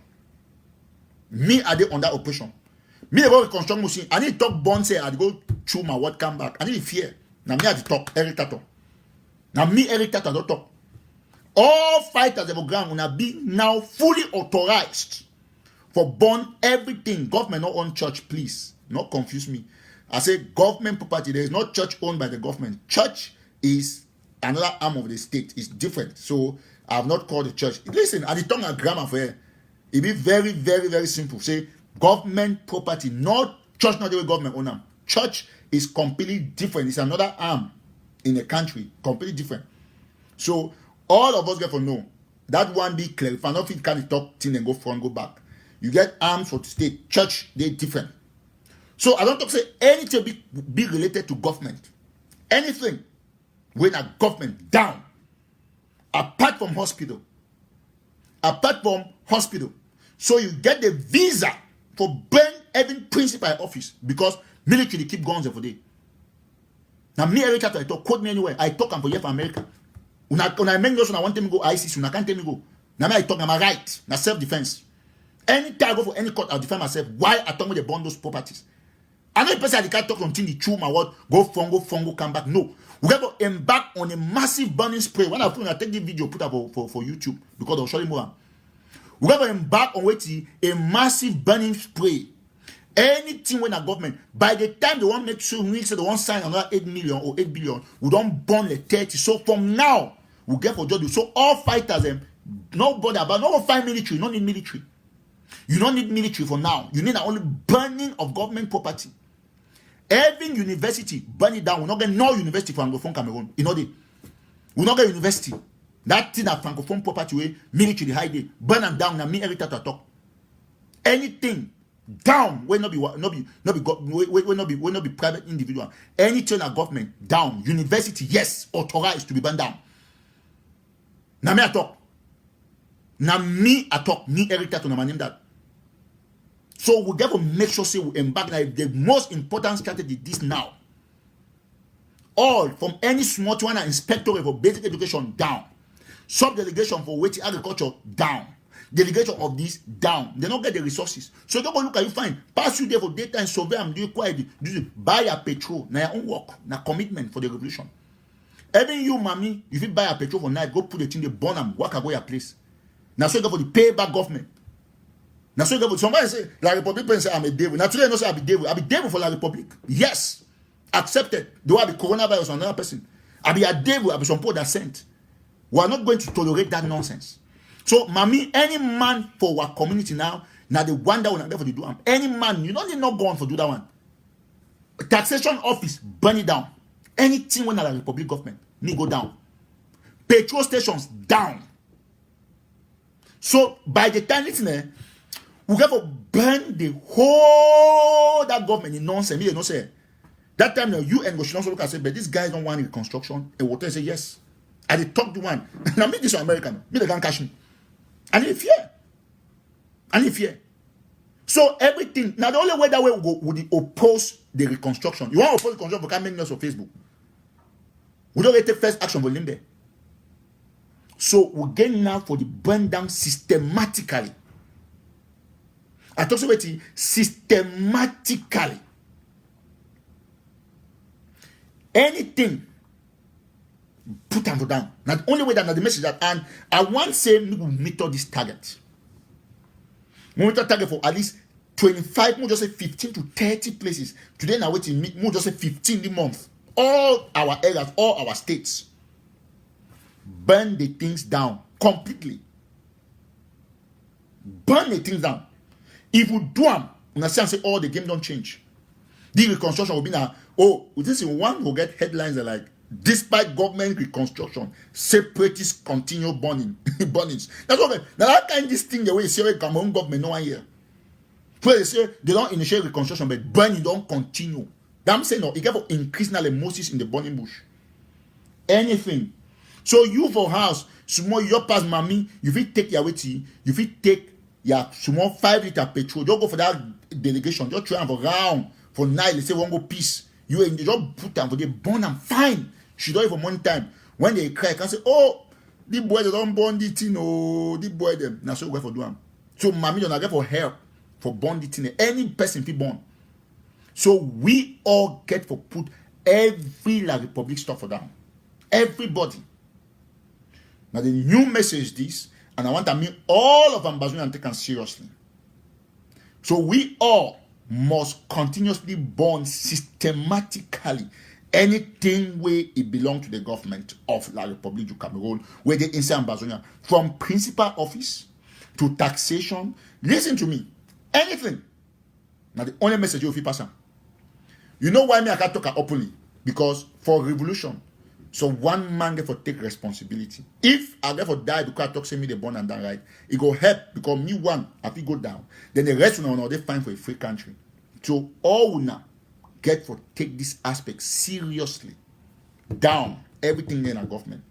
Me are they on that operation. Me they go reconstruct machine. I need to talk burn say I go through my word come back. I need to fear. Now me I to talk Eric Tato. Now me Eric Tato don't talk. All fighters of the ground will be now fully authorized for burn everything. Government not own church, please. Not confuse me. I say government property. There is no church owned by the government. Church is another arm of the state. It's different. So I have not called the church. Listen, at the tongue and grammar for here, it be very, very, very simple. Say government property, not church, not the way government own them. Church is completely different. It's another arm in the country, completely different. So all of us get to know that one be clear. If I not fit can talk thing and go front, go back. You get arms for the state, church, they different. So I don't talk say anything be related to government. Anything when a government down, apart from hospital. Apart from hospital. So you get the visa for burn every principal office because military keep guns every day. Now me Eric Tato, I talk, quote me anywhere. I talk for here for America. When I make those, I want them to go ICC. When I can't tell me go. Now I talk, I'm a right. Now self-defense. Anytime I go for any court, I'll defend myself. Why I talk with the bond those properties? I know the person I can't talk until the chew my word, go fungo, come back. No. We have to embark on a massive burning spray. When I take the video, put up for YouTube because I'll show you more. We have to embark on a massive burning spray. Anything when a government, by the time they want to make sure we say they want to sign another 8 million or 8 billion, we don't burn the 30. So from now, we get for judge. So all fighters, nobody about no fight military, you don't need military. You don't need military for now. You need only burning of government property. Every university, burn it down. We're not getting no university for Francophone Cameroon. You know they. We're not getting university. That thing that Francophone property way, military hide it. Burn them down. Now me Eric Tato talk. Anything down will not be private individual. Anything a government down. University, yes, authorized to be burned down. Now me I talk. Now me I talk. Me Eric Tato, my name that. So we got to make sure say we embark now. The most important strategy this now. All from any small one inspectorate for basic education down, sub-delegation for waiting agriculture down, delegation of this down. They don't get the resources. So don't go look at you fine. Pass you there for data and survey and do quiet. Buy a petrol. Now your own work. Now commitment for the revolution. Even you, mommy, if you buy a petrol for night, go put the thing, they burn and walk and go your place. Now so you go for the payback government. Now so you go for somebody say, La Republic say I'm a devil. Now today I know say I'll be devil for La Republic. Yes. Accepted. Do I be coronavirus on another person? I'll be a devil, I'll be some people that sent. We are not going to tolerate that nonsense. So, mommy, any man for our community now the one that will not be able to do. Any man, you don't need not go on for do that one. Taxation office, burn it down. Anything when the Republic government need go down. Petrol stations down. So by the time listening, we have to burn the whole that government in nonsense. Me, they don't say. That time the UN go should also look and say, but these guys don't want reconstruction. And water say yes. And they talk to one. Now me this American. Me they can't catch me. And they fear. And they fear. So everything. Now the only way that way we go would oppose the reconstruction. You want to oppose the reconstruction, we can't make news on Facebook. We don't take first action for Limbe. So we're getting now for the burn down systematically. I talk about it systematically. Anything, put them down. Now the only way that the message that, and I want to say we will monitor this target. Monitor target for at least 25, more just say 15 to 30 places. Today now waiting, more just say 15 the month. All our areas, all our states. Burn the things down completely. Burn the things down. If we do them, we say all the game don't change. The reconstruction will be now. Oh, this is one will get headlines that like, despite government reconstruction, separatists continue burning. Burnings. That's okay. Now that kind of this thing the way you say Cameroon government no one here. Where they say they don't initiate reconstruction, but burning don't continue. I'm saying no, it got to increase now the Moses in the burning bush. Anything. So you for house, small your pass mommy, you will take your way tea, you will take your small 5 liter petrol, don't go for that delegation, just try for round for night, let's say one go peace. You and they just put them for the burn them fine. She don't even one time. When they cry, can say, oh, the boy they don't burn the thing, oh, the boy them. Now so we go for do them. So mommy don't get for help for burn the thing. Any person be born. So we all get for put every La Republic stuff for them. Everybody. Now the new message this, and I want to meet all of Ambazonians and take them seriously. So we all must continuously burn systematically anything where it belongs to the government of La Republique du Cameroon, where they inside Ambazonia, from principal office to taxation. Listen to me. Anything. Now the only message you will pass on. You know why me I can't talk openly? Because for revolution, so one man get for take responsibility. If I get for die because I talk say me the born and down right, it go help because me one if it go down, then the rest will not they find for a free country. So all now get for take this aspect seriously. Down everything in our government.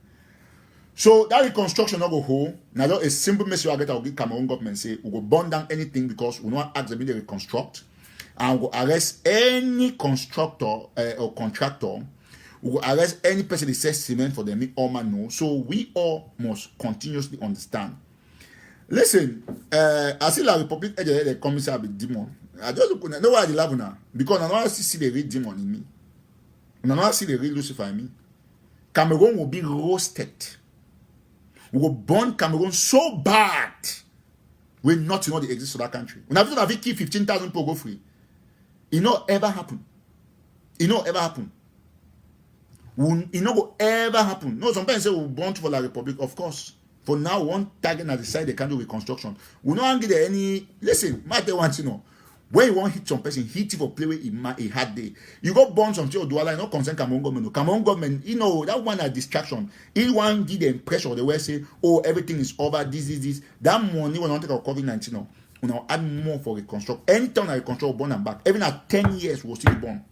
So that reconstruction not go hold. Now a simple message I get I'll give Cameroon government say we go burn down anything because we not ask them to reconstruct, and we go arrest any constructor or contractor. We will arrest any person that says cement for them, all man know. So we all must continuously understand. Listen, I see La Republic the commissar be demon. I just know why I love now. Because I don't see the real demon in me. I don't see the real Lucifer in me. Cameroon will be roasted. We will burn Cameroon so bad. We not know the exist of that country. When I visit a keep 15,000 people go free. It not ever happen. It not ever happen. It not go ever happen. No, sometimes say we want for La Republic, of course. For now, one target at the side they can do reconstruction. We not get any. Listen, matter once you know. When you want hit some person, hit it for play with a hard day. You go burn some thing or do I not concern Cameroon government. No. Cameroon government, you know, that one a distraction. He want give the impression they will say, oh, everything is over, this. That money will not take out COVID-19 now. We now add more for reconstruct. Anytime I reconstruct, burn and back. Even at 10 years, we'll still burn.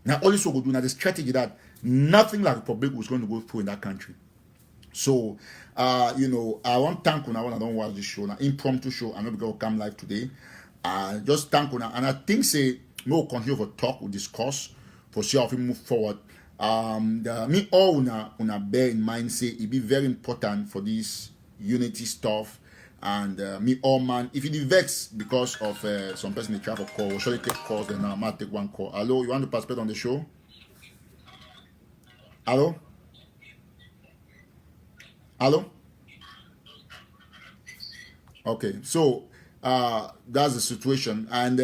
Now, all this will do now the strategy that nothing like Republic was going to go through in that country. So, you know, I want to thank you now when I don't watch this show, an impromptu show. I'm not going to come live today. Just thank una. And I think say we'll continue for talk, we'll discuss for sure if we move forward. Me all una bear in mind say it be very important for this unity stuff. And me all man, if you vex because of some person they travel call, we'll surely take calls. Then I might take one call. Hello, you want to participate on the show? Hello? Hello? Okay, so that's the situation. And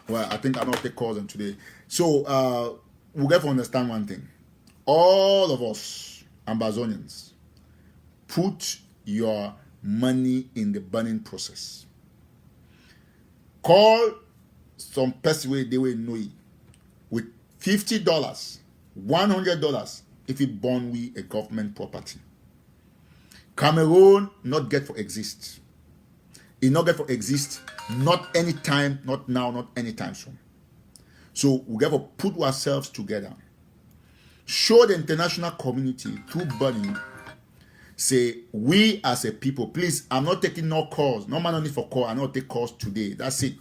well, I think I'll not take calls on today. So we'll get to understand one thing. All of us Ambazonians, put your money in the burning process. Call some person where they will know it with $50, $100 if it burn we a government property. Cameroon not get for exist. It not get for exist, not anytime, not now, not anytime soon. So we got to put ourselves together. Show the international community through burning. Say, we as a people, please, I'm not taking no calls. No man only for call. I not take calls today. That's it.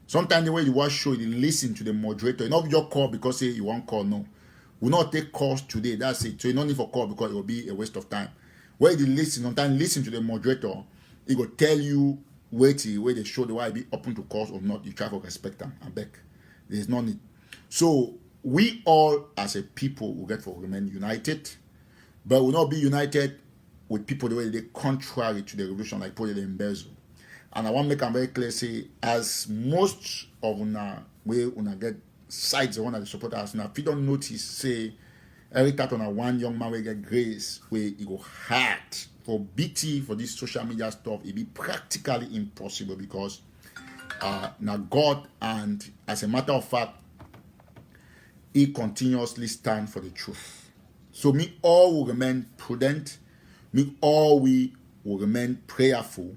Sometimes the way you watch show, you listen to the moderator. You not your call because say you want call. No. We not take calls today. That's it. So you don't need for call because it will be a waste of time. Where you listen, sometimes listen to the moderator. He will tell you where they show the why be open to calls or not. You try to respect them. I beg. There's no need. So we all as a people will get for remain united, but will not be united with people the way they contrary to the revolution, like Paul Embezzle. And I want to make them very clear, say, as most of una way una get sides the one that they support us. Now, if you don't notice, say, every time on one young man will get grace where he go hard for BT for this social media stuff, it be practically impossible because now God, and as a matter of fact, he continuously stand for the truth. So me all will remain prudent. Me all we will remain prayerful.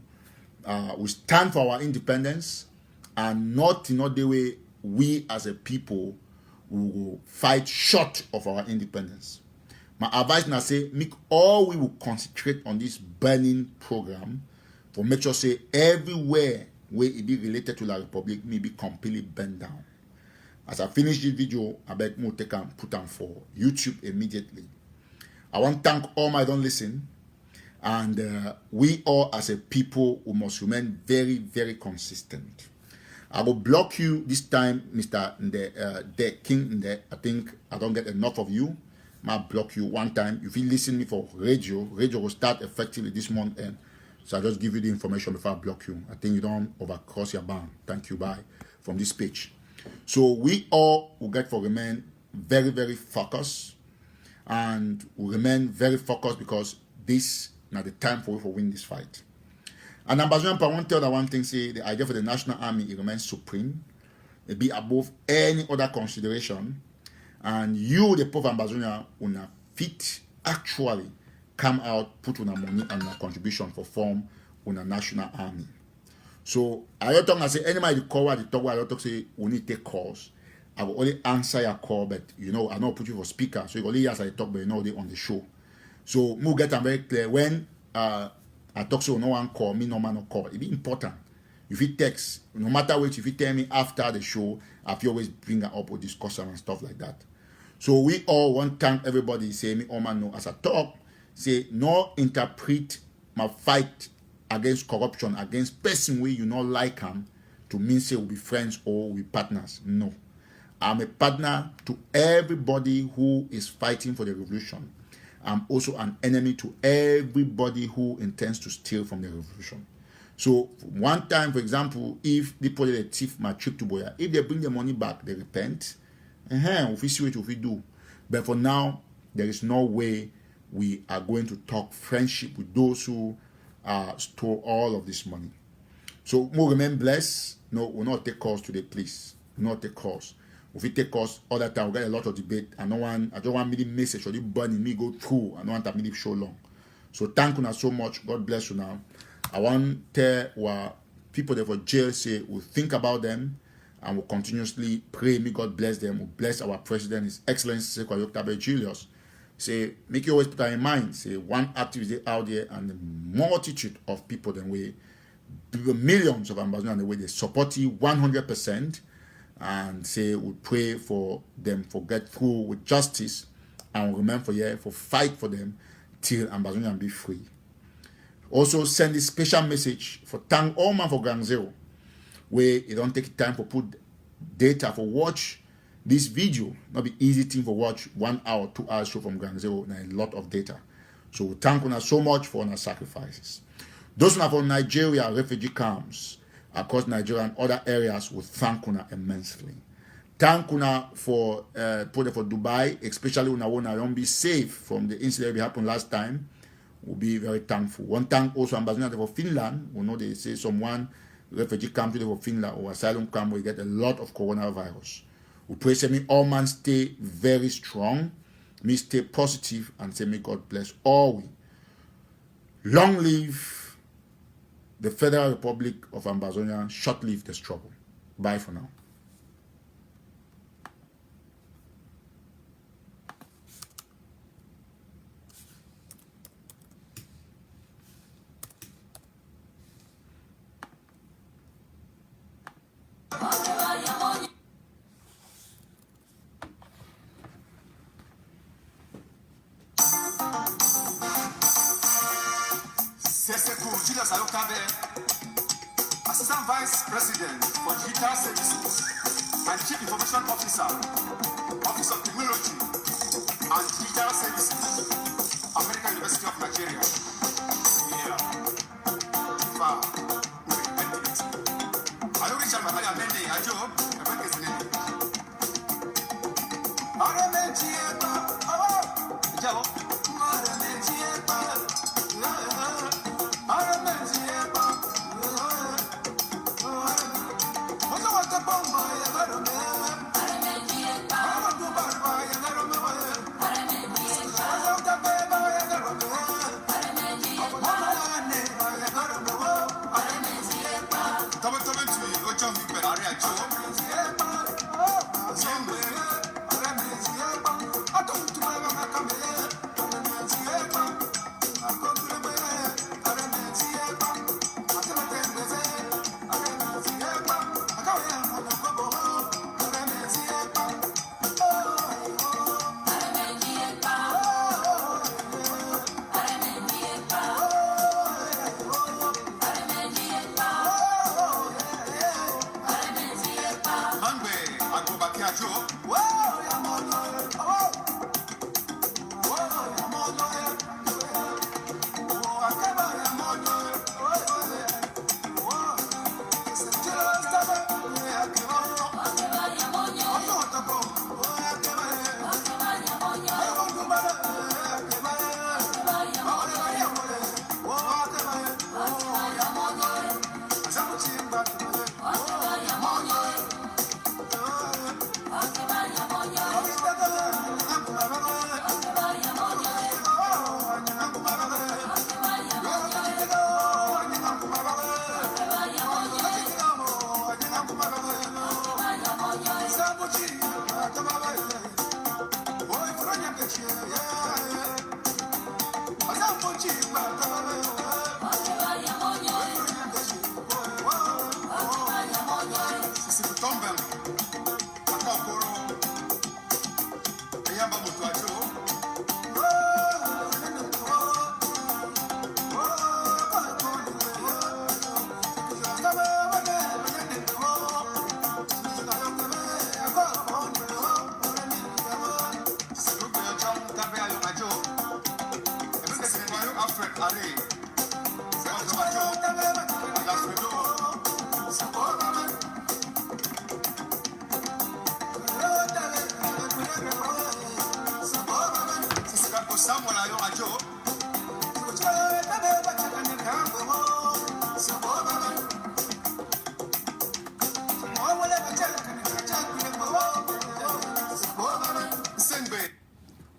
We stand for our independence, and not in the way we as a people will fight short of our independence. My advice now say, make all we will concentrate on this burning program for make sure say everywhere where it be related to the Republic may be completely burned down. As I finish this video, I bet more take and put on for YouTube immediately. I want to thank all my don't listen. And we all as a people we must remain very, very consistent. I will block you this time, Mr. the King. I think I don't get enough of you. I block you one time. If you listen me for radio will start effectively this month end. So I just give you the information before I block you. I think you don't overcross your bound. Thank you, bye, from this page. So we all will get for remain very, very focused. And we remain very focused because this now the time for we to win this fight. And Ambassador, I want to tell that one thing, say the idea for the National Army, it remains supreme. It be above any other consideration. And you, the Pope Ambassador, una fit actually come out, put una money and una contribution for form una National Army. So I don't talk and say anybody call what they talk, I don't talk say we need to take calls. I will only answer your call, but I know put you for speaker, so you only answer I talk, but they on the show. So we get them very clear when I talk so no one call me, no man no call. It be important. If you text, no matter what, if you tell me after the show, I always bring it up or discuss and stuff like that. So we all want to thank everybody. Say me, oh man, no, as I talk, say no interpret my fight against corruption, against person where you not like him, to mean say we'll be friends or we partners. No. I'm a partner to everybody who is fighting for the revolution. I'm also an enemy to everybody who intends to steal from the revolution. So one time, for example, if the police thief my trip to Boya, if they bring the money back, they repent. If we see what we do. But for now, there is no way we are going to talk friendship with those who stole all of this money. So we'll remain blessed. No, we'll not take calls today, please. We'll not take calls. If we take us all that time, we get a lot of debate. I don't want me to message or the burning me go through. I don't want that me to show long. So thank you so much. God bless you now. I want to tell people that for jail say we'll think about them and we'll continuously pray. May God bless them. We'll bless our president, His Excellency Sekou Ayoktabe Julius. Say, make you always put that in mind. Say one activity out there and the multitude of people then we millions of Ambazonians the way they support you 100%, and say we pray for them for get through with justice, and we remain for you for fight for them till Ambazonian be free. Also send this special message for thank all man for Ground Zero, where you don't take time for put data for watch this video. Not be easy thing for watch 1 hour, 2 hours show from Ground Zero, and a lot of data. So we thank you so much for our sacrifices. Those who are from Nigeria refugee camps across Nigeria and other areas will thank you immensely. Thank you for for Dubai, especially when I want to be safe from the incident that happened last time. We'll be very thankful. One thank also Ambassador for Finland. We know they say someone refugee camp today for Finland or asylum camp will get a lot of coronavirus. We pray say me all man stay very strong, me stay positive, and say may God bless all we. Long live the Federal Republic of Ambazonia, short live the struggle. Bye for now. Julius Ayokabe, Assistant Vice President for Digital Services and Chief Information Officer, Office of Technology and Digital Services, American University of Nigeria. Yeah. I don't reach out my hand, I joke, I think it's name.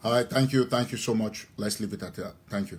All right, thank you so much. Let's leave it at that. Thank you.